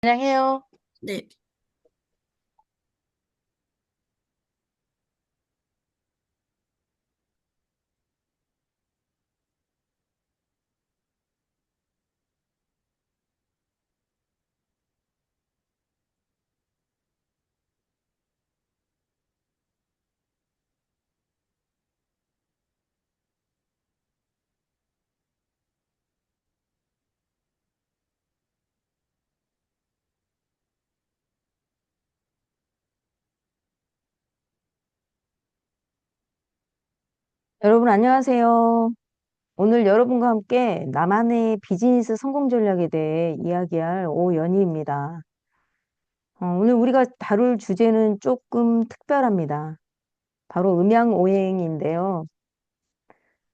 그냥 해요. 네. 여러분 안녕하세요. 오늘 여러분과 함께 나만의 비즈니스 성공 전략에 대해 이야기할 오연희입니다. 오늘 우리가 다룰 주제는 조금 특별합니다. 바로 음양오행인데요.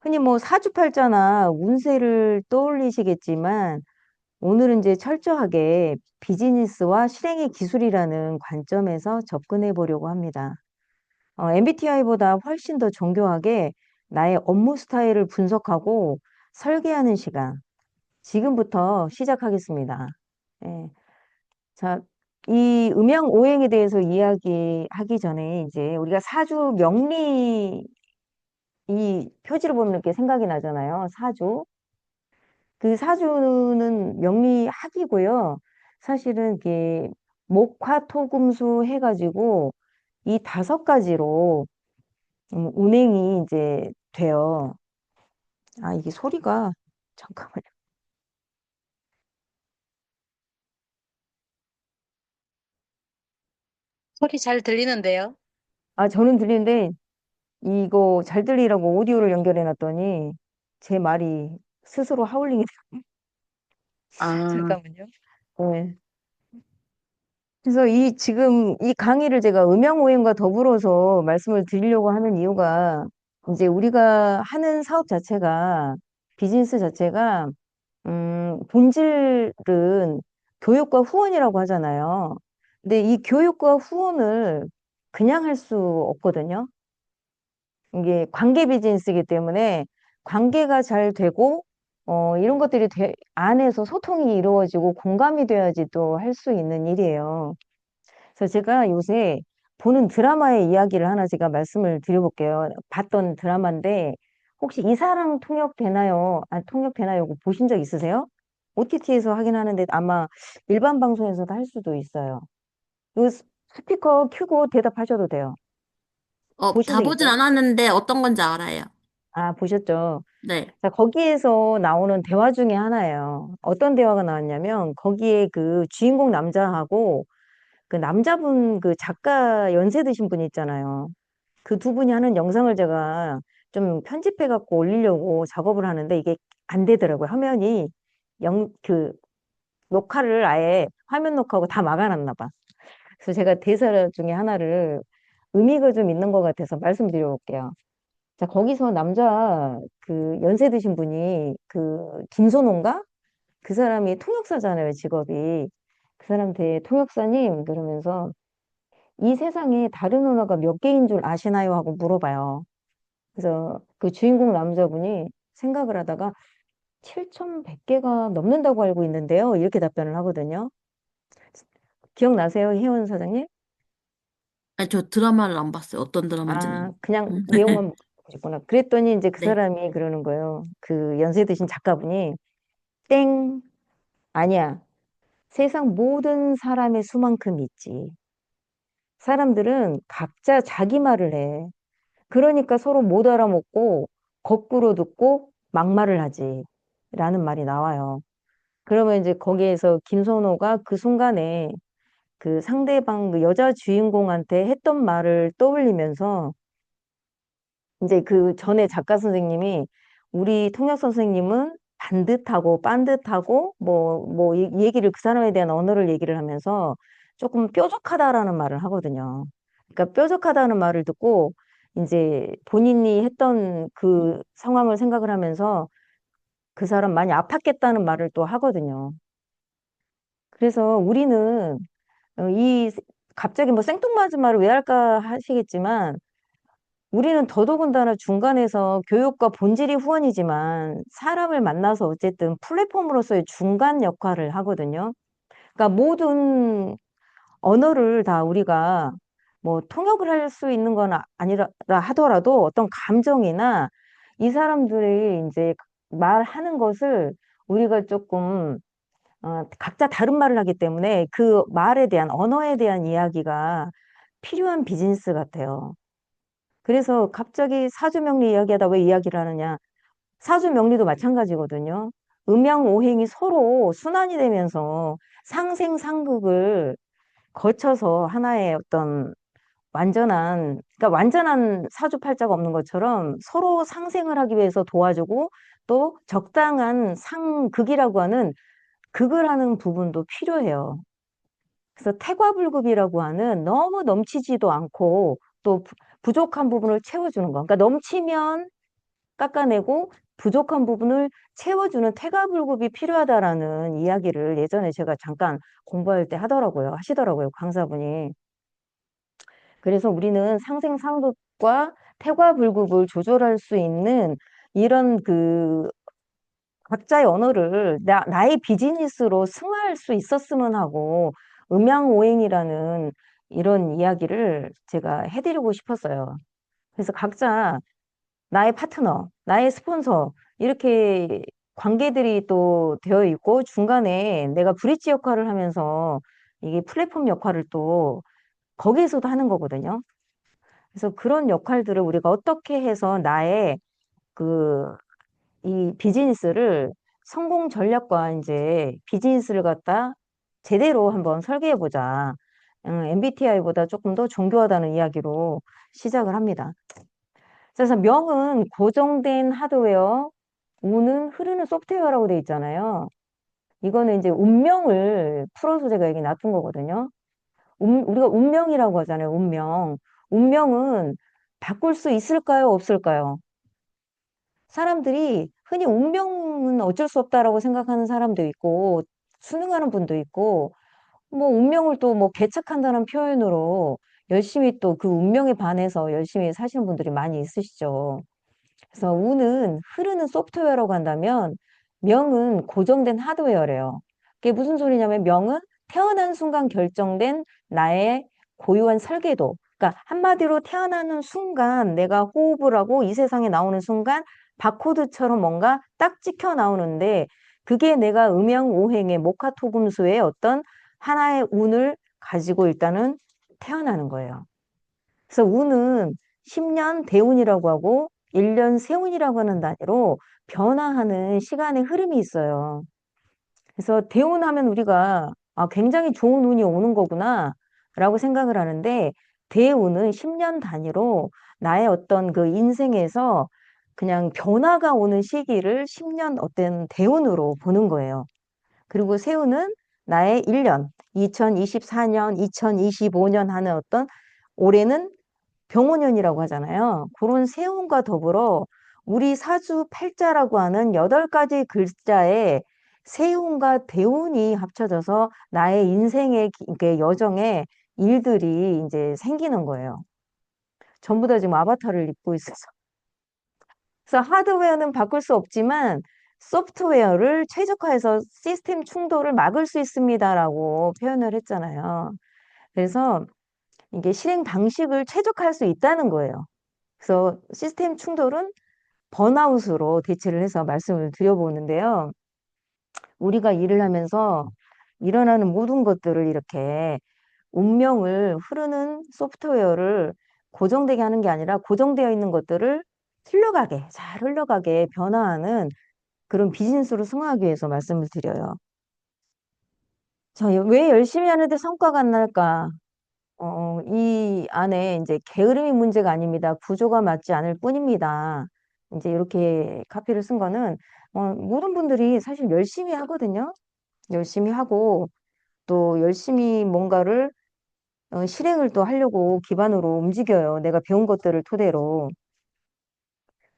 흔히 뭐 사주팔자나 운세를 떠올리시겠지만 오늘은 이제 철저하게 비즈니스와 실행의 기술이라는 관점에서 접근해 보려고 합니다. MBTI보다 훨씬 더 정교하게 나의 업무 스타일을 분석하고 설계하는 시간, 지금부터 시작하겠습니다. 예. 자, 이 음양 오행에 대해서 이야기하기 전에 이제 우리가 사주 명리 이 표지를 보면 이렇게 생각이 나잖아요. 사주. 그 사주는 명리학이고요. 사실은 이게 목화토금수 해가지고 이 다섯 가지로 운행이 이제 돼요. 아, 이게 소리가, 잠깐만요. 소리 잘 들리는데요? 아, 저는 들리는데, 이거 잘 들리라고 오디오를 연결해 놨더니, 제 말이 스스로 하울링이 돼요. 아, 잠깐만요. 네. 그래서 지금 이 강의를 제가 음양오행과 더불어서 말씀을 드리려고 하는 이유가, 이제 우리가 하는 사업 자체가, 비즈니스 자체가, 본질은 교육과 후원이라고 하잖아요. 근데 이 교육과 후원을 그냥 할 수 없거든요. 이게 관계 비즈니스이기 때문에 관계가 잘 되고, 이런 것들이 안에서 소통이 이루어지고 공감이 돼야지 또 할 수 있는 일이에요. 그래서 제가 요새 보는 드라마의 이야기를 하나 제가 말씀을 드려볼게요. 봤던 드라마인데, 혹시 이 사랑 통역되나요? 아, 통역되나요? 그거 보신 적 있으세요? OTT에서 하긴 하는데 아마 일반 방송에서도 할 수도 있어요. 이 스피커 켜고 대답하셔도 돼요. 보신 다 적 보진 있어요? 않았는데 어떤 건지 알아요. 아, 보셨죠? 네. 자, 거기에서 나오는 대화 중에 하나예요. 어떤 대화가 나왔냐면, 거기에 그 주인공 남자하고 그 남자분 그 작가 연세 드신 분 있잖아요. 그 두 분이 하는 영상을 제가 좀 편집해 갖고 올리려고 작업을 하는데 이게 안 되더라고요. 화면이 그 녹화를 아예 화면 녹화하고 다 막아놨나 봐. 그래서 제가 대사 중에 하나를 의미가 좀 있는 것 같아서 말씀드려 볼게요. 자, 거기서 남자 그 연세 드신 분이 그 김선호인가? 그 사람이 통역사잖아요, 직업이. 그 사람한테 통역사님 그러면서 이 세상에 다른 언어가 몇 개인 줄 아시나요? 하고 물어봐요. 그래서 그 주인공 남자분이 생각을 하다가 7,100개가 넘는다고 알고 있는데요. 이렇게 답변을 하거든요. 기억나세요, 혜원 사장님? 아니, 저 드라마를 안 봤어요. 어떤 아, 드라마인지는. 그냥 내용만 보셨구나. 그랬더니 이제 그 네. 사람이 그러는 거예요. 그 연세 드신 작가분이 땡, 아니야. 세상 모든 사람의 수만큼 있지. 사람들은 각자 자기 말을 해. 그러니까 서로 못 알아먹고 거꾸로 듣고 막말을 하지. 라는 말이 나와요. 그러면 이제 거기에서 김선호가 그 순간에 그 상대방 그 여자 주인공한테 했던 말을 떠올리면서 이제 그 전에 작가 선생님이 우리 통역 선생님은 반듯하고 빤듯하고 이 얘기를 그 사람에 대한 언어를 얘기를 하면서 조금 뾰족하다라는 말을 하거든요. 그러니까 뾰족하다는 말을 듣고 이제 본인이 했던 그 상황을 생각을 하면서 그 사람 많이 아팠겠다는 말을 또 하거든요. 그래서 우리는 어, 이 갑자기 뭐 생뚱맞은 말을 왜 할까 하시겠지만 우리는 더더군다나 중간에서 교육과 본질이 후원이지만 사람을 만나서 어쨌든 플랫폼으로서의 중간 역할을 하거든요. 그러니까 모든 언어를 다 우리가 뭐 통역을 할 수 있는 건 아니라 하더라도 어떤 감정이나 이 사람들이 이제 말하는 것을 우리가 조금 각자 다른 말을 하기 때문에 그 말에 대한 언어에 대한 이야기가 필요한 비즈니스 같아요. 그래서 갑자기 사주명리 이야기하다 왜 이야기를 하느냐? 사주명리도 마찬가지거든요. 음양오행이 서로 순환이 되면서 상생상극을 거쳐서 하나의 어떤 그러니까 완전한 사주팔자가 없는 것처럼 서로 상생을 하기 위해서 도와주고 또 적당한 상극이라고 하는 극을 하는 부분도 필요해요. 그래서 태과불급이라고 하는 너무 넘치지도 않고 또 부족한 부분을 채워주는 거. 그러니까 넘치면 깎아내고 부족한 부분을 채워주는 태과불급이 필요하다라는 이야기를 예전에 제가 잠깐 공부할 때 하시더라고요, 강사분이. 그래서 우리는 상생상극과 태과불급을 조절할 수 있는 이런 그 각자의 언어를 나의 비즈니스로 승화할 수 있었으면 하고 음양오행이라는 이런 이야기를 제가 해드리고 싶었어요. 그래서 각자 나의 파트너, 나의 스폰서 이렇게 관계들이 또 되어 있고 중간에 내가 브릿지 역할을 하면서 이게 플랫폼 역할을 또 거기에서도 하는 거거든요. 그래서 그런 역할들을 우리가 어떻게 해서 나의 그 이 비즈니스를 성공 전략과 이제 비즈니스를 갖다 제대로 한번 설계해 보자. MBTI보다 조금 더 정교하다는 이야기로 시작을 합니다. 그래서 명은 고정된 하드웨어, 운은 흐르는 소프트웨어라고 돼 있잖아요. 이거는 이제 운명을 풀어서 제가 여기 놔둔 거거든요. 우리가 운명이라고 하잖아요. 운명. 운명은 바꿀 수 있을까요? 없을까요? 사람들이 흔히 운명은 어쩔 수 없다라고 생각하는 사람도 있고, 순응하는 분도 있고, 뭐 운명을 또 뭐 개척한다는 표현으로 열심히 또 그 운명에 반해서 열심히 사시는 분들이 많이 있으시죠. 그래서 운은 흐르는 소프트웨어라고 한다면 명은 고정된 하드웨어래요. 그게 무슨 소리냐면 명은 태어난 순간 결정된 나의 고유한 설계도. 그러니까 한마디로 태어나는 순간 내가 호흡을 하고 이 세상에 나오는 순간 바코드처럼 뭔가 딱 찍혀 나오는데 그게 내가 음양오행의 목화토금수의 어떤 하나의 운을 가지고 일단은 태어나는 거예요. 그래서 운은 10년 대운이라고 하고 1년 세운이라고 하는 단위로 변화하는 시간의 흐름이 있어요. 그래서 대운하면 우리가 굉장히 좋은 운이 오는 거구나 라고 생각을 하는데 대운은 10년 단위로 나의 어떤 그 인생에서 그냥 변화가 오는 시기를 10년 어떤 대운으로 보는 거예요. 그리고 세운은 나의 1년, 2024년, 2025년 하는 어떤 올해는 병오년이라고 하잖아요. 그런 세운과 더불어 우리 사주 팔자라고 하는 8가지 글자에 세운과 대운이 합쳐져서 나의 인생의 이렇게 여정에 일들이 이제 생기는 거예요. 전부 다 지금 아바타를 입고 있어서. 그래서 하드웨어는 바꿀 수 없지만 소프트웨어를 최적화해서 시스템 충돌을 막을 수 있습니다라고 표현을 했잖아요. 그래서 이게 실행 방식을 최적화할 수 있다는 거예요. 그래서 시스템 충돌은 번아웃으로 대체를 해서 말씀을 드려보는데요. 우리가 일을 하면서 일어나는 모든 것들을 이렇게 운명을 흐르는 소프트웨어를 고정되게 하는 게 아니라 고정되어 있는 것들을 잘 흘러가게 변화하는 그런 비즈니스로 승화하기 위해서 말씀을 드려요. 자, 왜 열심히 하는데 성과가 안 날까? 이 안에 이제 게으름이 문제가 아닙니다. 구조가 맞지 않을 뿐입니다. 이제 이렇게 카피를 쓴 거는 모든 분들이 사실 열심히 하거든요. 열심히 하고 또 열심히 뭔가를 실행을 또 하려고 기반으로 움직여요. 내가 배운 것들을 토대로.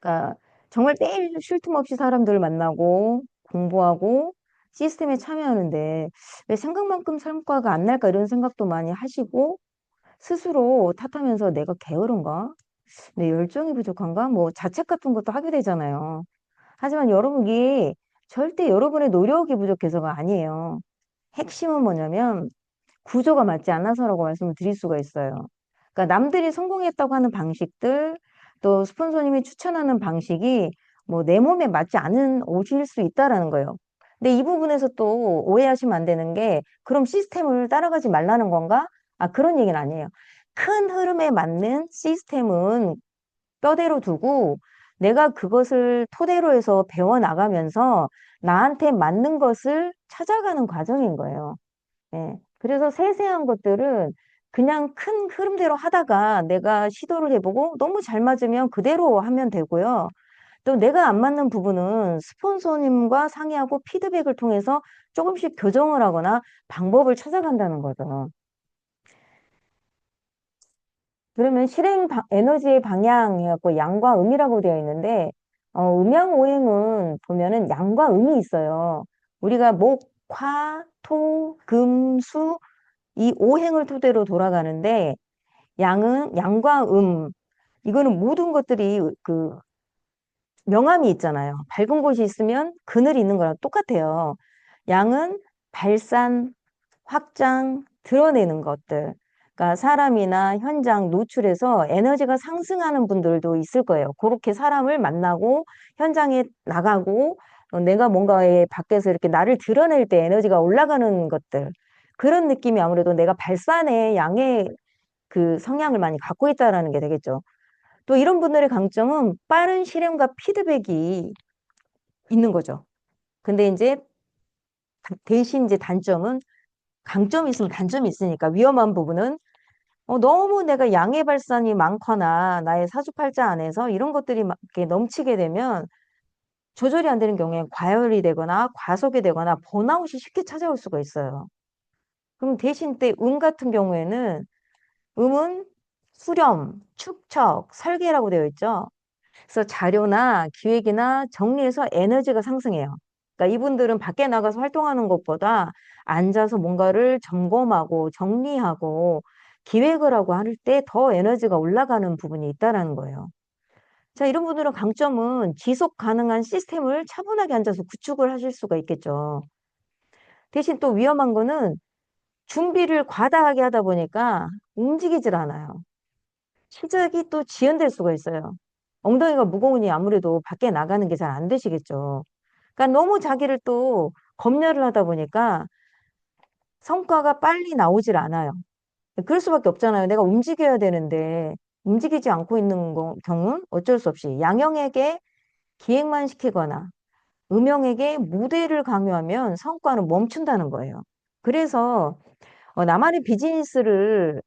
그러니까 정말 매일 쉴 틈 없이 사람들을 만나고 공부하고 시스템에 참여하는데 왜 생각만큼 성과가 안 날까 이런 생각도 많이 하시고 스스로 탓하면서 내가 게으른가? 내 열정이 부족한가? 뭐 자책 같은 것도 하게 되잖아요. 하지만 여러분, 이게 절대 여러분의 노력이 부족해서가 아니에요. 핵심은 뭐냐면 구조가 맞지 않아서라고 말씀을 드릴 수가 있어요. 그러니까 남들이 성공했다고 하는 방식들, 또 스폰서님이 추천하는 방식이 뭐 내 몸에 맞지 않은 옷일 수 있다라는 거예요. 근데 이 부분에서 또 오해하시면 안 되는 게 그럼 시스템을 따라가지 말라는 건가? 아, 그런 얘기는 아니에요. 큰 흐름에 맞는 시스템은 뼈대로 두고 내가 그것을 토대로 해서 배워나가면서 나한테 맞는 것을 찾아가는 과정인 거예요. 예. 그래서 세세한 것들은 그냥 큰 흐름대로 하다가 내가 시도를 해보고 너무 잘 맞으면 그대로 하면 되고요. 또 내가 안 맞는 부분은 스폰서님과 상의하고 피드백을 통해서 조금씩 교정을 하거나 방법을 찾아간다는 거죠. 그러면 에너지의 방향이갖고 양과 음이라고 되어 있는데, 음양오행은 보면은 양과 음이 있어요. 우리가 목, 화, 토, 금, 수, 이 오행을 토대로 돌아가는데, 양은 양과 이거는 모든 것들이 그 명암이 있잖아요. 밝은 곳이 있으면 그늘이 있는 거랑 똑같아요. 양은 발산, 확장, 드러내는 것들. 그러니까 사람이나 현장 노출해서 에너지가 상승하는 분들도 있을 거예요. 그렇게 사람을 만나고 현장에 나가고 내가 뭔가에 밖에서 이렇게 나를 드러낼 때 에너지가 올라가는 것들. 그런 느낌이 아무래도 내가 발산의 양의 그 성향을 많이 갖고 있다라는 게 되겠죠. 또 이런 분들의 강점은 빠른 실행과 피드백이 있는 거죠. 근데 이제 대신 이제 단점은 강점이 있으면 단점이 있으니까 위험한 부분은 너무 내가 양해 발산이 많거나 나의 사주팔자 안에서 이런 것들이 막 이렇게 넘치게 되면 조절이 안 되는 경우에 과열이 되거나 과속이 되거나 번아웃이 쉽게 찾아올 수가 있어요. 그럼 대신 때 같은 경우에는 음은 수렴, 축척, 설계라고 되어 있죠. 그래서 자료나 기획이나 정리해서 에너지가 상승해요. 그러니까 이분들은 밖에 나가서 활동하는 것보다 앉아서 뭔가를 점검하고 정리하고 기획을 하고 할 때 더 에너지가 올라가는 부분이 있다라는 거예요. 자, 이런 분들은 강점은 지속 가능한 시스템을 차분하게 앉아서 구축을 하실 수가 있겠죠. 대신 또 위험한 거는 준비를 과다하게 하다 보니까 움직이질 않아요. 시작이 또 지연될 수가 있어요. 엉덩이가 무거우니 아무래도 밖에 나가는 게 잘 안 되시겠죠. 그러니까 너무 자기를 또 검열을 하다 보니까 성과가 빨리 나오질 않아요. 그럴 수밖에 없잖아요. 내가 움직여야 되는데 움직이지 않고 있는 경우는 어쩔 수 없이 양형에게 기획만 시키거나 음형에게 무대를 강요하면 성과는 멈춘다는 거예요. 그래서 나만의 비즈니스를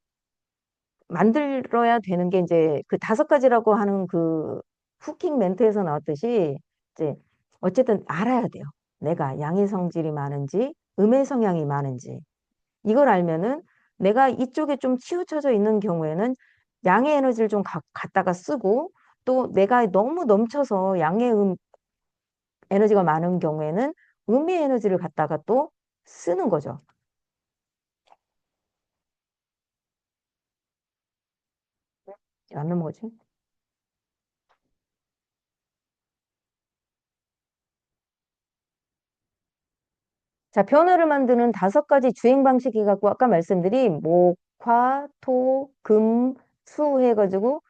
만들어야 되는 게 이제 그 5가지라고 하는 그 후킹 멘트에서 나왔듯이 이제 어쨌든 알아야 돼요. 내가 양의 성질이 많은지 음의 성향이 많은지 이걸 알면은 내가 이쪽에 좀 치우쳐져 있는 경우에는 양의 에너지를 좀 갖다가 쓰고 또 내가 너무 넘쳐서 양의 에너지가 많은 경우에는 음의 에너지를 갖다가 또 쓰는 거죠. 안 넘어가지? 자, 변화를 만드는 5가지 주행 방식이 갖고 아까 말씀드린 목, 화, 토, 금, 수 해가지고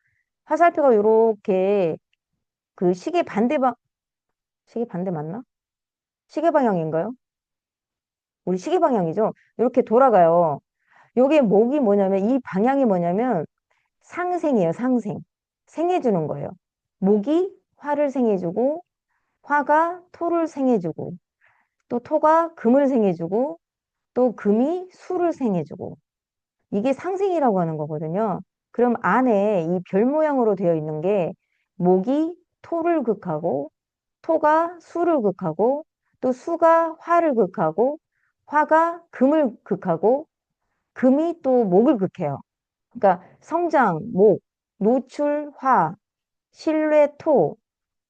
화살표가 요렇게 그 시계 반대 맞나? 시계 방향인가요? 우리 시계 방향이죠? 이렇게 돌아가요. 요게 목이 뭐냐면 이 방향이 뭐냐면 상생이에요, 상생. 생해주는 거예요. 목이 화를 생해주고 화가 토를 생해주고 또 토가 금을 생해주고 또 금이 수를 생해주고 이게 상생이라고 하는 거거든요. 그럼 안에 이 별 모양으로 되어 있는 게 목이 토를 극하고 토가 수를 극하고 또 수가 화를 극하고 화가 금을 극하고 금이 또 목을 극해요. 그러니까 성장, 목, 노출, 화, 신뢰, 토,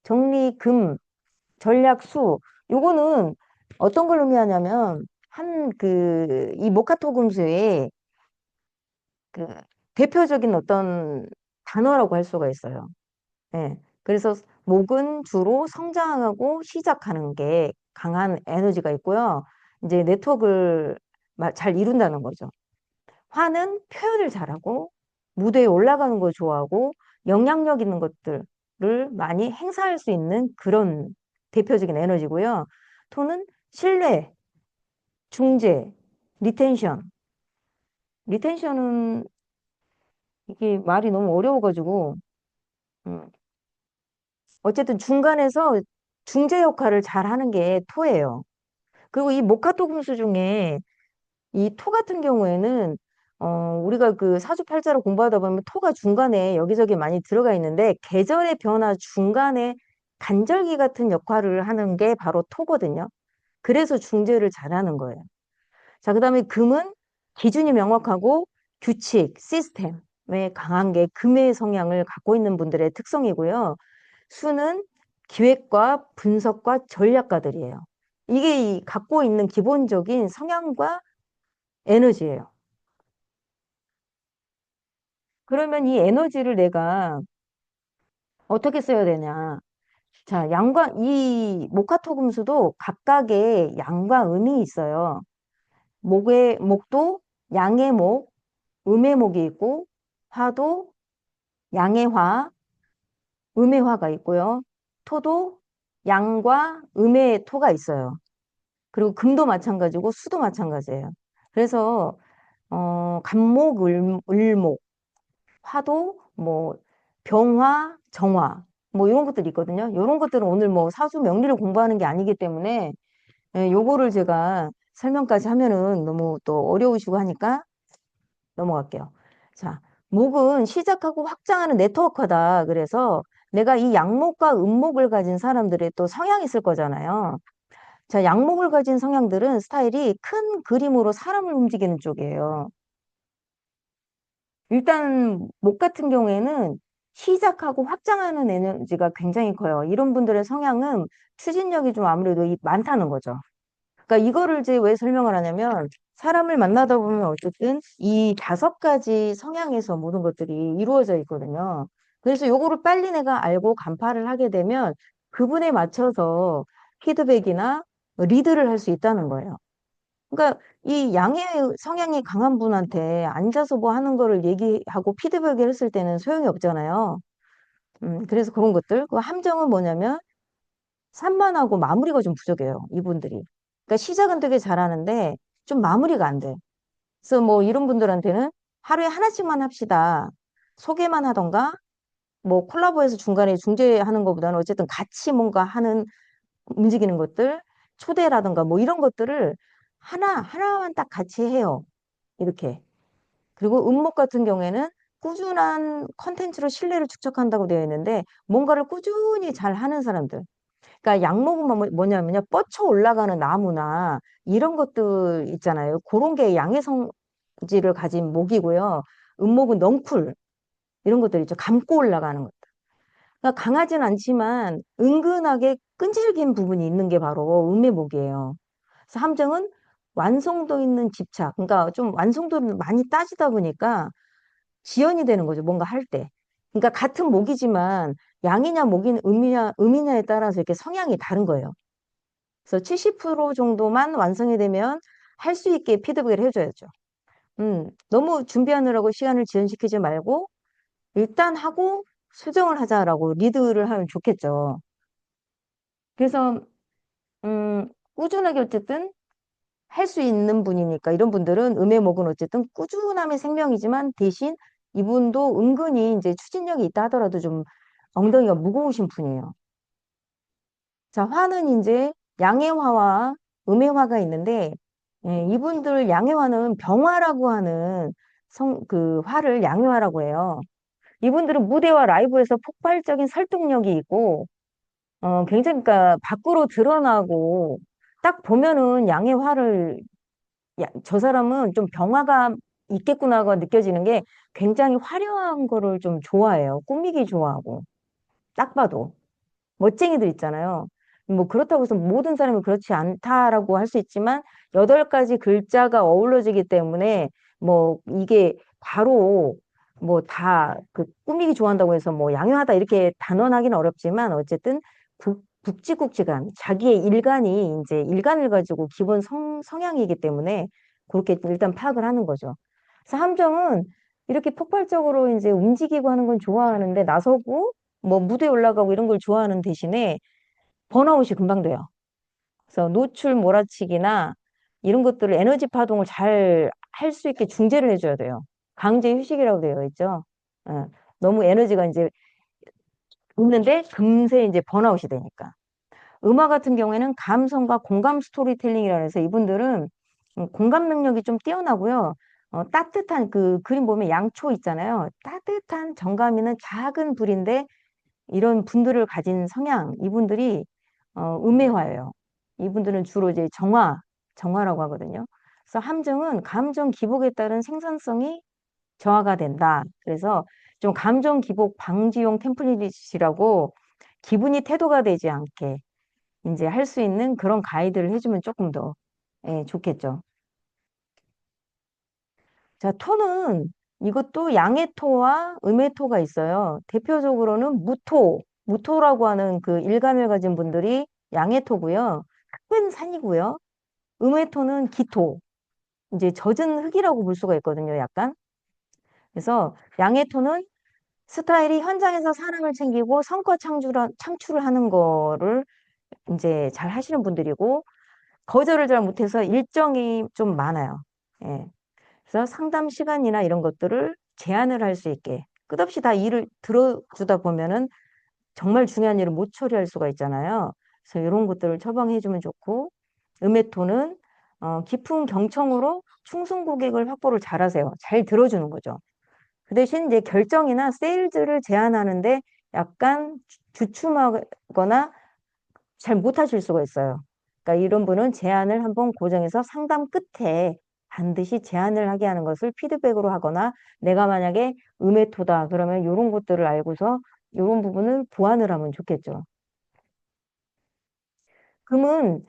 정리, 금, 전략, 수. 요거는 어떤 걸 의미하냐면 이 목화토금수에 그 대표적인 어떤 단어라고 할 수가 있어요. 예. 그래서 목은 주로 성장하고 시작하는 게 강한 에너지가 있고요. 이제 네트워크를 잘 이룬다는 거죠. 화는 표현을 잘하고 무대에 올라가는 걸 좋아하고 영향력 있는 것들을 많이 행사할 수 있는 그런 대표적인 에너지고요. 토는 신뢰, 중재, 리텐션. 리텐션은 이게 말이 너무 어려워가지고 음, 어쨌든 중간에서 중재 역할을 잘 하는 게 토예요. 그리고 이 모카토 금수 중에 이 토 같은 경우에는 우리가 그 사주팔자를 공부하다 보면 토가 중간에 여기저기 많이 들어가 있는데 계절의 변화 중간에 간절기 같은 역할을 하는 게 바로 토거든요. 그래서 중재를 잘하는 거예요. 자, 그다음에 금은 기준이 명확하고 규칙, 시스템에 강한 게 금의 성향을 갖고 있는 분들의 특성이고요. 수는 기획과 분석과 전략가들이에요. 이게 이 갖고 있는 기본적인 성향과 에너지예요. 그러면 이 에너지를 내가 어떻게 써야 되냐? 자, 양과 이 목화토금수도 각각의 양과 음이 있어요. 목도 양의 목, 음의 목이 있고 화도 양의 화, 음의 화가 있고요. 토도 양과 음의 토가 있어요. 그리고 금도 마찬가지고 수도 마찬가지예요. 그래서 간목, 을목, 화도 뭐 병화, 정화 뭐 이런 것들이 있거든요. 이런 것들은 오늘 뭐 사주 명리를 공부하는 게 아니기 때문에 요거를 제가 설명까지 하면은 너무 또 어려우시고 하니까 넘어갈게요. 자, 목은 시작하고 확장하는 네트워크다. 그래서 내가 이 양목과 음목을 가진 사람들의 또 성향이 있을 거잖아요. 자, 양목을 가진 성향들은 스타일이 큰 그림으로 사람을 움직이는 쪽이에요. 일단 목 같은 경우에는 시작하고 확장하는 에너지가 굉장히 커요. 이런 분들의 성향은 추진력이 좀 아무래도 많다는 거죠. 그러니까 이거를 이제 왜 설명을 하냐면 사람을 만나다 보면 어쨌든 이 5가지 성향에서 모든 것들이 이루어져 있거든요. 그래서 요거를 빨리 내가 알고 간파를 하게 되면 그분에 맞춰서 피드백이나 리드를 할 수 있다는 거예요. 그러니까 이 양의 성향이 강한 분한테 앉아서 뭐 하는 거를 얘기하고 피드백을 했을 때는 소용이 없잖아요. 그래서 그런 것들. 그 함정은 뭐냐면 산만하고 마무리가 좀 부족해요. 이분들이. 그러니까 시작은 되게 잘하는데 좀 마무리가 안 돼. 그래서 뭐 이런 분들한테는 하루에 하나씩만 합시다. 소개만 하던가 뭐 콜라보해서 중간에 중재하는 것보다는 어쨌든 같이 뭔가 하는 움직이는 것들 초대라든가 뭐 이런 것들을 하나만 딱 같이 해요. 이렇게. 그리고 음목 같은 경우에는 꾸준한 컨텐츠로 신뢰를 축적한다고 되어 있는데 뭔가를 꾸준히 잘 하는 사람들. 그러니까 양목은 뭐냐면요. 뻗쳐 올라가는 나무나 이런 것들 있잖아요. 그런 게 양의 성질을 가진 목이고요. 음목은 넝쿨 이런 것들 있죠. 감고 올라가는 것. 그러니까 강하진 않지만 은근하게 끈질긴 부분이 있는 게 바로 음의 목이에요. 그래서 함정은 완성도 있는 집착. 그러니까 좀 완성도를 많이 따지다 보니까 지연이 되는 거죠. 뭔가 할 때. 그러니까 같은 목이지만 양이냐 목이냐 음이냐에 따라서 이렇게 성향이 다른 거예요. 그래서 70% 정도만 완성이 되면 할 수 있게 피드백을 해줘야죠. 너무 준비하느라고 시간을 지연시키지 말고 일단 하고 수정을 하자라고 리드를 하면 좋겠죠. 그래서 꾸준하게 어쨌든 할 수 있는 분이니까 이런 분들은 음의 목은 어쨌든 꾸준함의 생명이지만 대신 이분도 은근히 이제 추진력이 있다 하더라도 좀 엉덩이가 무거우신 분이에요. 자, 화는 이제 양해화와 음해화가 있는데 이분들 양해화는 병화라고 하는 그 화를 양해화라고 해요. 이분들은 무대와 라이브에서 폭발적인 설득력이 있고 굉장히 그러니까 밖으로 드러나고 딱 보면은 양해화를 저 사람은 좀 병화가 있겠구나가 느껴지는 게 굉장히 화려한 거를 좀 좋아해요. 꾸미기 좋아하고 딱 봐도. 멋쟁이들 있잖아요. 뭐 그렇다고 해서 모든 사람이 그렇지 않다라고 할 수 있지만 8가지 글자가 어우러지기 때문에 뭐 이게 바로 뭐 다 그 꾸미기 좋아한다고 해서 뭐 양요하다 이렇게 단언하기는 어렵지만 어쨌든 굵직굵직한 자기의 일간이 이제 일간을 가지고 기본 성향이기 때문에 그렇게 일단 파악을 하는 거죠. 그래서 함정은 이렇게 폭발적으로 이제 움직이고 하는 건 좋아하는데 나서고 뭐 무대에 올라가고 이런 걸 좋아하는 대신에 번아웃이 금방 돼요. 그래서 노출 몰아치기나 이런 것들을 에너지 파동을 잘 할 수 있게 중재를 해줘야 돼요. 강제 휴식이라고 되어 있죠. 예, 너무 에너지가 이제 있는데 금세 이제 번아웃이 되니까. 음악 같은 경우에는 감성과 공감 스토리텔링이라 해서 이분들은 공감 능력이 좀 뛰어나고요. 따뜻한 그 그림 보면 양초 있잖아요. 따뜻한 정감 있는 작은 불인데 이런 분들을 가진 성향, 이분들이 음해화예요. 이분들은 주로 이제 정화라고 하거든요. 그래서 함정은 감정 기복에 따른 생산성이 저하가 된다. 그래서 좀 감정 기복 방지용 템플릿이라고 기분이 태도가 되지 않게 이제 할 수 있는 그런 가이드를 해주면 조금 더 예, 좋겠죠. 자, 토는 이것도 양해토와 음해토가 있어요. 대표적으로는 무토라고 하는 그 일간을 가진 분들이 양해토고요. 큰 산이고요. 음해토는 기토, 이제 젖은 흙이라고 볼 수가 있거든요, 약간. 그래서 양해토는 스타일이 현장에서 사람을 챙기고 성과 창출을 하는 거를 이제 잘 하시는 분들이고, 거절을 잘 못해서 일정이 좀 많아요. 예. 그래서 상담 시간이나 이런 것들을 제한을 할 수 있게 끝없이 다 일을 들어주다 보면은 정말 중요한 일을 못 처리할 수가 있잖아요. 그래서 이런 것들을 처방해 주면 좋고 음메토는 깊은 경청으로 충성 고객을 확보를 잘하세요. 잘 들어주는 거죠. 그 대신 이제 결정이나 세일즈를 제안하는데 약간 주춤하거나 잘 못하실 수가 있어요. 그러니까 이런 분은 제안을 한번 고정해서 상담 끝에 반드시 제안을 하게 하는 것을 피드백으로 하거나 내가 만약에 음해토다 그러면 이런 것들을 알고서 이런 부분을 보완을 하면 좋겠죠. 금은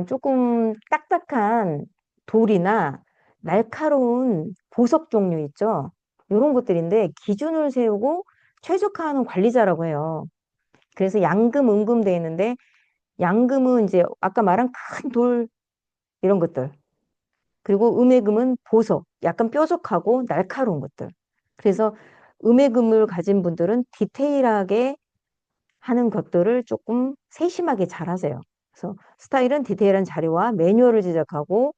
조금 딱딱한 돌이나 날카로운 보석 종류 있죠. 이런 것들인데 기준을 세우고 최적화하는 관리자라고 해요. 그래서 양금, 음금 돼 있는데 양금은 이제 아까 말한 큰 돌 이런 것들. 그리고 음해금은 보석, 약간 뾰족하고 날카로운 것들. 그래서 음해금을 가진 분들은 디테일하게 하는 것들을 조금 세심하게 잘 하세요. 그래서 스타일은 디테일한 자료와 매뉴얼을 제작하고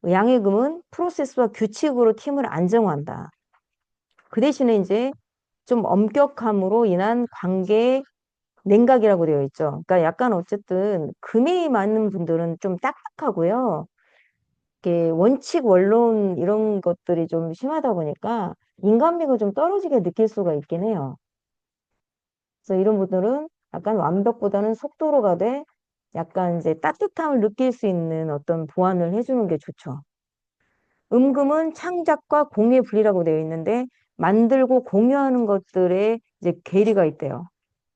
양해금은 프로세스와 규칙으로 팀을 안정화한다. 그 대신에 이제 좀 엄격함으로 인한 관계 냉각이라고 되어 있죠. 그러니까 약간 어쨌든 금이 많은 분들은 좀 딱딱하고요. 이게 원칙, 원론 이런 것들이 좀 심하다 보니까 인간미가 좀 떨어지게 느낄 수가 있긴 해요. 그래서 이런 분들은 약간 완벽보다는 속도로 가되 약간 이제 따뜻함을 느낄 수 있는 어떤 보완을 해주는 게 좋죠. 음금은 창작과 공유의 분리라고 되어 있는데 만들고 공유하는 것들에 이제 괴리가 있대요.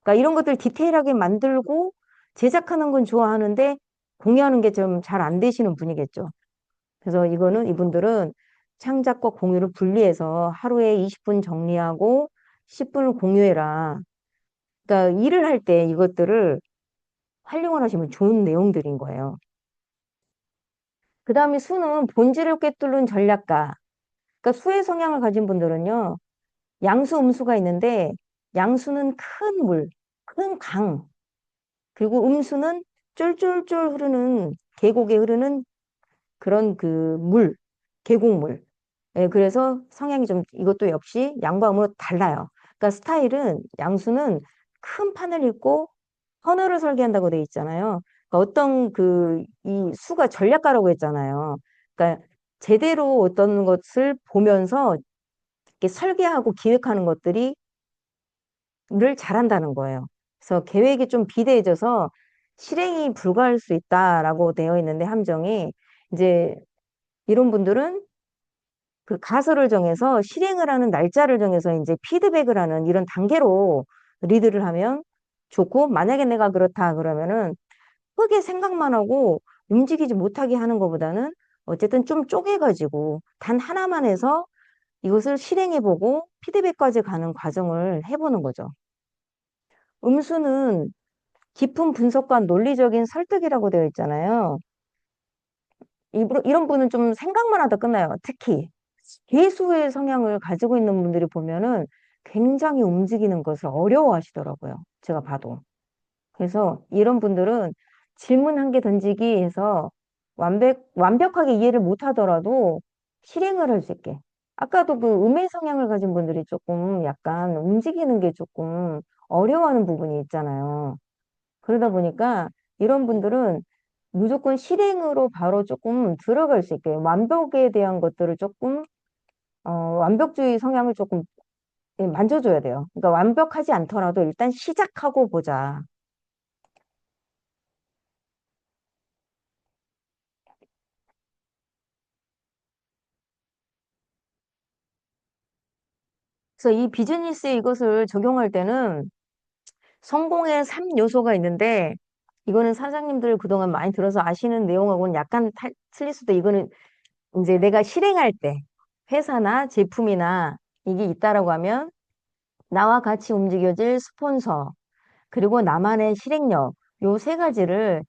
그러니까 이런 것들 디테일하게 만들고 제작하는 건 좋아하는데 공유하는 게 좀 잘 안 되시는 분이겠죠. 그래서 이분들은 창작과 공유를 분리해서 하루에 20분 정리하고 10분을 공유해라. 그러니까 일을 할 때 이것들을 활용을 하시면 좋은 내용들인 거예요. 그 다음에 수는 본질을 꿰뚫는 전략가. 그러니까 수의 성향을 가진 분들은요, 양수, 음수가 있는데 양수는 큰 물, 큰 강, 그리고 음수는 쫄쫄쫄 흐르는 계곡에 흐르는 그런 그 물, 계곡물. 예, 그래서 성향이 좀 이것도 역시 양과 음으로 달라요. 그러니까 스타일은 양수는 큰 판을 읽고 헌어를 설계한다고 돼 있잖아요. 그러니까 어떤 그 이 수가 전략가라고 했잖아요. 그러니까 제대로 어떤 것을 보면서 이렇게 설계하고 기획하는 것들이 를 잘한다는 거예요. 그래서 계획이 좀 비대해져서 실행이 불가할 수 있다라고 되어 있는데 함정이 이제 이런 분들은 그 가설을 정해서 실행을 하는 날짜를 정해서 이제 피드백을 하는 이런 단계로 리드를 하면 좋고 만약에 내가 그렇다 그러면은 크게 생각만 하고 움직이지 못하게 하는 것보다는 어쨌든 좀 쪼개가지고 단 하나만 해서 이것을 실행해보고 피드백까지 가는 과정을 해보는 거죠. 음수는 깊은 분석과 논리적인 설득이라고 되어 있잖아요. 이런 분은 좀 생각만 하다 끝나요. 특히 괴수의 성향을 가지고 있는 분들이 보면은 굉장히 움직이는 것을 어려워하시더라고요. 제가 봐도. 그래서 이런 분들은 질문 한 개 던지기 해서 완벽하게 이해를 못 하더라도 실행을 할 수 있게. 아까도 그 음의 성향을 가진 분들이 조금 약간 움직이는 게 조금 어려워하는 부분이 있잖아요. 그러다 보니까 이런 분들은 무조건 실행으로 바로 조금 들어갈 수 있게 완벽에 대한 것들을 조금 완벽주의 성향을 조금 만져줘야 돼요. 그러니까 완벽하지 않더라도 일단 시작하고 보자. 그래서 이 비즈니스에 이것을 적용할 때는 성공의 3요소가 있는데 이거는 사장님들 그동안 많이 들어서 아시는 내용하고는 약간 틀릴 수도 이거는 이제 내가 실행할 때 회사나 제품이나 이게 있다라고 하면 나와 같이 움직여질 스폰서 그리고 나만의 실행력 요 세 가지를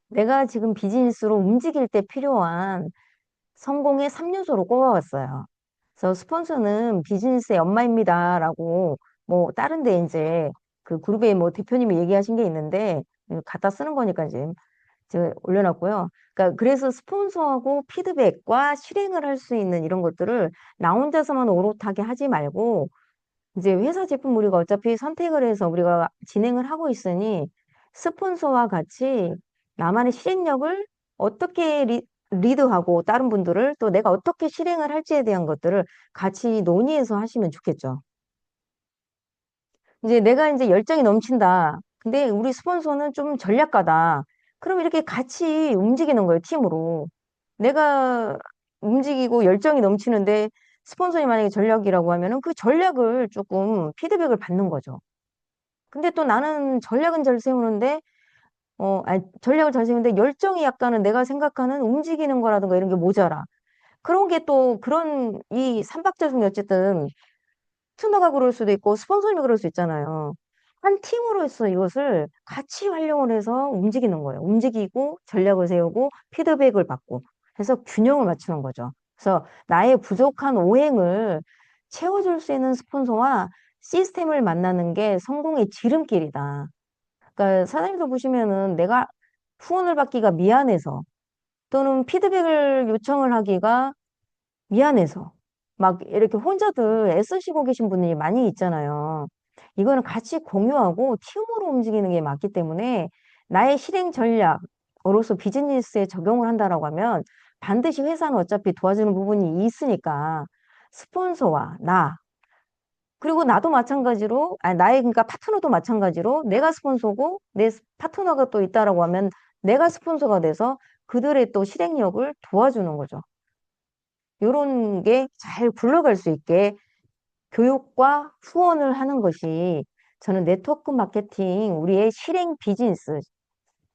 내가 지금 비즈니스로 움직일 때 필요한 성공의 3요소로 꼽아봤어요. 그래서 스폰서는 비즈니스의 엄마입니다라고 뭐 다른 데 이제 그 그룹의 뭐 대표님이 얘기하신 게 있는데 갖다 쓰는 거니까 이제 제가 올려놨고요. 그러니까 그래서 스폰서하고 피드백과 실행을 할 수 있는 이런 것들을 나 혼자서만 오롯하게 하지 말고 이제 회사 제품 우리가 어차피 선택을 해서 우리가 진행을 하고 있으니 스폰서와 같이 나만의 실행력을 어떻게 리드하고 다른 분들을 또 내가 어떻게 실행을 할지에 대한 것들을 같이 논의해서 하시면 좋겠죠. 이제 내가 이제 열정이 넘친다. 근데 우리 스폰서는 좀 전략가다. 그럼 이렇게 같이 움직이는 거예요, 팀으로. 내가 움직이고 열정이 넘치는데 스폰서이 만약에 전략이라고 하면은 그 전략을 조금 피드백을 받는 거죠. 근데 또 나는 전략은 잘 세우는데, 아니, 전략을 잘 세우는데 열정이 약간은 내가 생각하는 움직이는 거라든가 이런 게 모자라. 그런 게 또 그런 이 삼박자중에 어쨌든 파트너가 그럴 수도 있고 스폰서님이 그럴 수 있잖아요. 한 팀으로서 이것을 같이 활용을 해서 움직이는 거예요. 움직이고 전략을 세우고 피드백을 받고 해서 균형을 맞추는 거죠. 그래서 나의 부족한 오행을 채워줄 수 있는 스폰서와 시스템을 만나는 게 성공의 지름길이다. 그러니까 사장님도 보시면은 내가 후원을 받기가 미안해서 또는 피드백을 요청을 하기가 미안해서 막 이렇게 혼자들 애쓰시고 계신 분들이 많이 있잖아요. 이거는 같이 공유하고 팀으로 움직이는 게 맞기 때문에 나의 실행 전략으로서 비즈니스에 적용을 한다라고 하면 반드시 회사는 어차피 도와주는 부분이 있으니까 스폰서와 나 그리고 나도 마찬가지로 아니 나의 그러니까 파트너도 마찬가지로 내가 스폰서고 내 파트너가 또 있다라고 하면 내가 스폰서가 돼서 그들의 또 실행력을 도와주는 거죠. 요런 게 잘 굴러갈 수 있게 교육과 후원을 하는 것이 저는 네트워크 마케팅 우리의 실행 비즈니스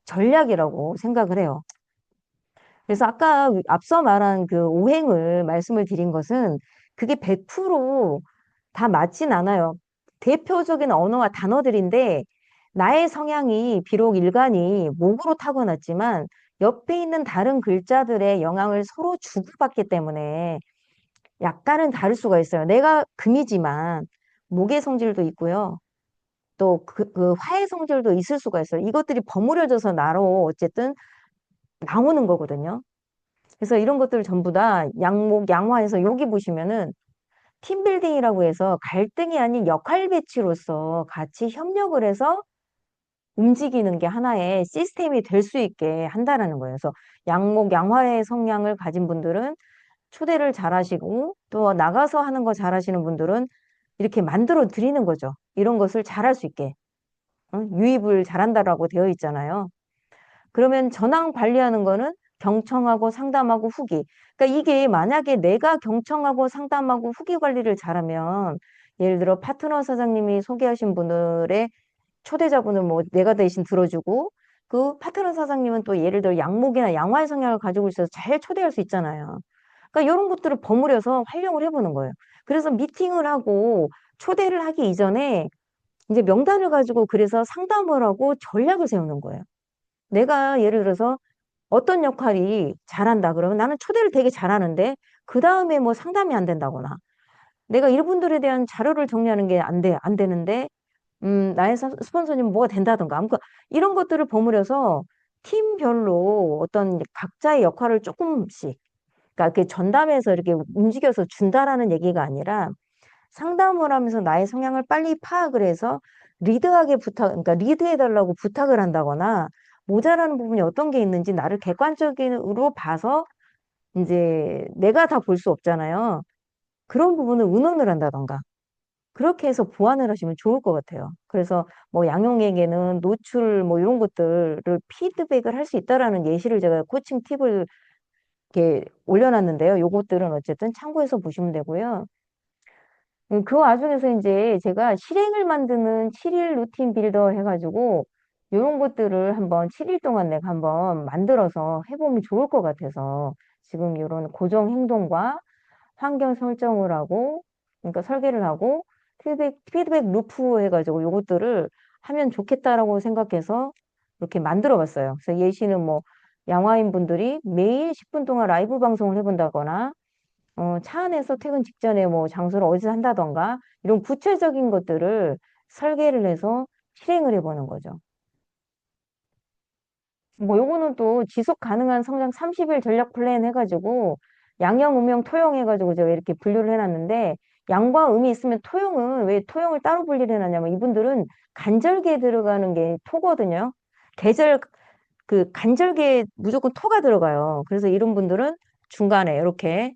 전략이라고 생각을 해요. 그래서 아까 앞서 말한 그 오행을 말씀을 드린 것은 그게 100%다 맞진 않아요. 대표적인 언어와 단어들인데 나의 성향이 비록 일간이 목으로 타고났지만 옆에 있는 다른 글자들의 영향을 서로 주고받기 때문에 약간은 다를 수가 있어요. 내가 금이지만 목의 성질도 있고요. 또 그 화의 성질도 있을 수가 있어요. 이것들이 버무려져서 나로 어쨌든 나오는 거거든요. 그래서 이런 것들 전부 다 양목, 양화해서 여기 보시면은 팀빌딩이라고 해서 갈등이 아닌 역할 배치로서 같이 협력을 해서 움직이는 게 하나의 시스템이 될 수 있게 한다라는 거예요. 그래서 양목, 양화의 성향을 가진 분들은 초대를 잘 하시고 또 나가서 하는 거 잘 하시는 분들은 이렇게 만들어 드리는 거죠. 이런 것을 잘할 수 있게. 유입을 잘한다라고 되어 있잖아요. 그러면 전황 관리하는 거는 경청하고 상담하고 후기. 그러니까 이게 만약에 내가 경청하고 상담하고 후기 관리를 잘하면 예를 들어 파트너 사장님이 소개하신 분들의 초대자분을 뭐 내가 대신 들어주고 그 파트너 사장님은 또 예를 들어 양목이나 양화의 성향을 가지고 있어서 잘 초대할 수 있잖아요. 그러니까 이런 것들을 버무려서 활용을 해보는 거예요. 그래서 미팅을 하고 초대를 하기 이전에 이제 명단을 가지고 그래서 상담을 하고 전략을 세우는 거예요. 내가 예를 들어서 어떤 역할이 잘한다 그러면 나는 초대를 되게 잘하는데 그 다음에 뭐 상담이 안 된다거나 내가 이분들에 대한 자료를 정리하는 게 안 되는데 나의 스폰서님 뭐가 된다던가 아무튼 이런 것들을 버무려서 팀별로 어떤 각자의 역할을 조금씩 그러니까 그 전담해서 이렇게 움직여서 준다라는 얘기가 아니라 상담을 하면서 나의 성향을 빨리 파악을 해서 그러니까 리드해달라고 부탁을 한다거나 모자라는 부분이 어떤 게 있는지 나를 객관적으로 봐서 이제 내가 다 볼 수 없잖아요. 그런 부분을 의논을 한다던가. 그렇게 해서 보완을 하시면 좋을 것 같아요. 그래서 뭐 양용에게는 노출 뭐 이런 것들을 피드백을 할 수 있다라는 예시를 제가 코칭 팁을 이렇게 올려놨는데요. 요것들은 어쨌든 참고해서 보시면 되고요. 그 와중에서 이제 제가 실행을 만드는 7일 루틴 빌더 해가지고 이런 것들을 한번 7일 동안 내가 한번 만들어서 해보면 좋을 것 같아서 지금 이런 고정 행동과 환경 설정을 하고 그러니까 설계를 하고 피드백 루프 해가지고 요것들을 하면 좋겠다라고 생각해서 이렇게 만들어 봤어요. 그래서 예시는 뭐 양화인 분들이 매일 10분 동안 라이브 방송을 해본다거나 차 안에서 퇴근 직전에 뭐 장소를 어디서 한다던가 이런 구체적인 것들을 설계를 해서 실행을 해보는 거죠. 뭐 요거는 또 지속 가능한 성장 30일 전략 플랜 해가지고 양형, 음형, 토용 해가지고 제가 이렇게 분류를 해놨는데 양과 음이 있으면 토용은 왜 토용을 따로 분리를 해놨냐면 이분들은 간절기에 들어가는 게 토거든요. 계절 그 간절기에 무조건 토가 들어가요. 그래서 이런 분들은 중간에 이렇게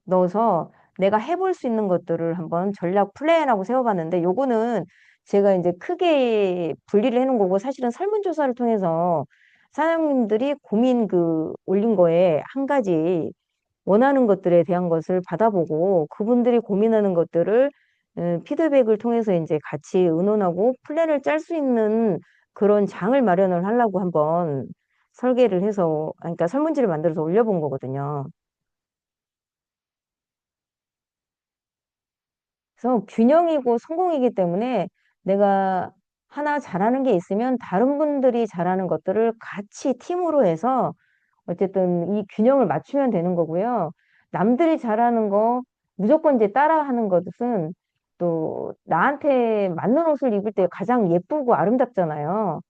넣어서 내가 해볼 수 있는 것들을 한번 전략 플랜하고 세워봤는데 요거는 제가 이제 크게 분리를 해놓은 거고 사실은 설문조사를 통해서 사장님들이 고민 올린 거에 한 가지 원하는 것들에 대한 것을 받아보고 그분들이 고민하는 것들을 피드백을 통해서 이제 같이 의논하고 플랜을 짤 수 있는 그런 장을 마련을 하려고 한번 설계를 해서 그러니까 설문지를 만들어서 올려본 거거든요. 그래서 균형이고 성공이기 때문에 내가 하나 잘하는 게 있으면 다른 분들이 잘하는 것들을 같이 팀으로 해서 어쨌든 이 균형을 맞추면 되는 거고요. 남들이 잘하는 거 무조건 이제 따라하는 것은 또 나한테 맞는 옷을 입을 때 가장 예쁘고 아름답잖아요.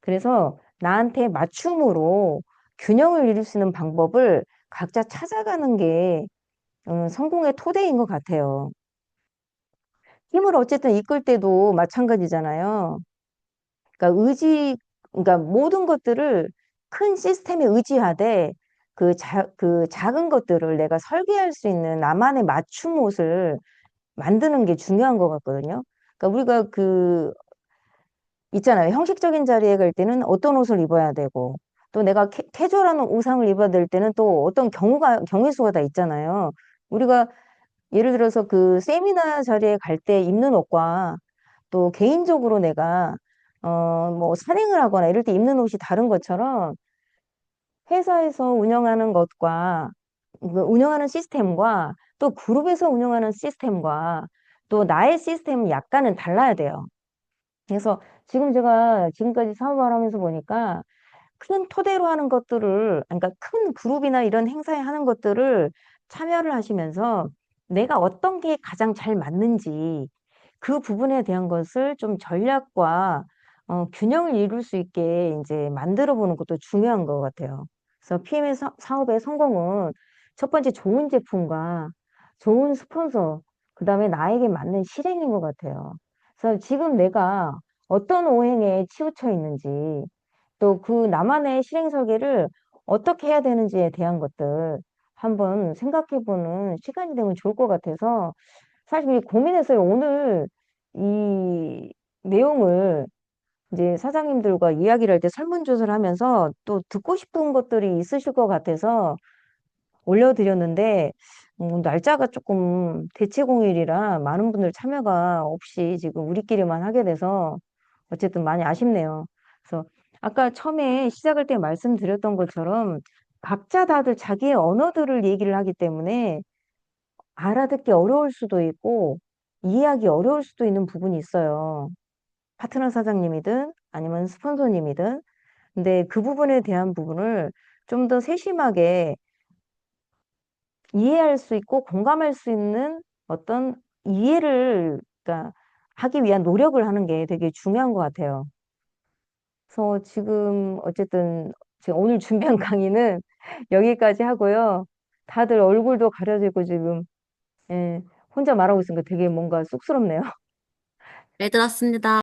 그래서 나한테 맞춤으로 균형을 이룰 수 있는 방법을 각자 찾아가는 게 성공의 토대인 것 같아요. 힘을 어쨌든 이끌 때도 마찬가지잖아요. 그러니까 그러니까 모든 것들을 큰 시스템에 의지하되 그 작은 것들을 내가 설계할 수 있는 나만의 맞춤 옷을 만드는 게 중요한 것 같거든요. 그러니까 우리가 있잖아요. 형식적인 자리에 갈 때는 어떤 옷을 입어야 되고, 또 내가 캐주얼한 의상을 입어야 될 때는 또 어떤 경우의 수가 다 있잖아요. 우리가 예를 들어서 그 세미나 자리에 갈 때 입는 옷과 또 개인적으로 내가 뭐 산행을 하거나 이럴 때 입는 옷이 다른 것처럼 회사에서 운영하는 것과 운영하는 시스템과 또 그룹에서 운영하는 시스템과 또 나의 시스템은 약간은 달라야 돼요. 그래서 지금 제가 지금까지 사업을 하면서 보니까 큰 토대로 하는 것들을, 그러니까 큰 그룹이나 이런 행사에 하는 것들을 참여를 하시면서 내가 어떤 게 가장 잘 맞는지 그 부분에 대한 것을 좀 전략과 균형을 이룰 수 있게 이제 만들어 보는 것도 중요한 것 같아요. 그래서 PM의 사업의 성공은 첫 번째 좋은 제품과 좋은 스폰서, 그 다음에 나에게 맞는 실행인 것 같아요. 그래서 지금 내가 어떤 오행에 치우쳐 있는지, 또 그 나만의 실행 설계를 어떻게 해야 되는지에 대한 것들 한번 생각해 보는 시간이 되면 좋을 것 같아서 사실 고민했어요. 오늘 이 내용을 이제 사장님들과 이야기를 할 때 설문조사를 하면서 또 듣고 싶은 것들이 있으실 것 같아서 올려드렸는데 날짜가 조금 대체공휴일이라 많은 분들 참여가 없이 지금 우리끼리만 하게 돼서 어쨌든 많이 아쉽네요. 그래서 아까 처음에 시작할 때 말씀드렸던 것처럼 각자 다들 자기의 언어들을 얘기를 하기 때문에 알아듣기 어려울 수도 있고 이해하기 어려울 수도 있는 부분이 있어요. 파트너 사장님이든 아니면 스폰서님이든. 근데 그 부분에 대한 부분을 좀 더 세심하게 이해할 수 있고 공감할 수 있는 어떤 이해를, 그러니까 하기 위한 노력을 하는 게 되게 중요한 것 같아요. 그래서 지금 어쨌든 제가 오늘 준비한 강의는 여기까지 하고요. 다들 얼굴도 가려지고 지금, 예, 혼자 말하고 있으니까 되게 뭔가 쑥스럽네요. 잘 들었습니다.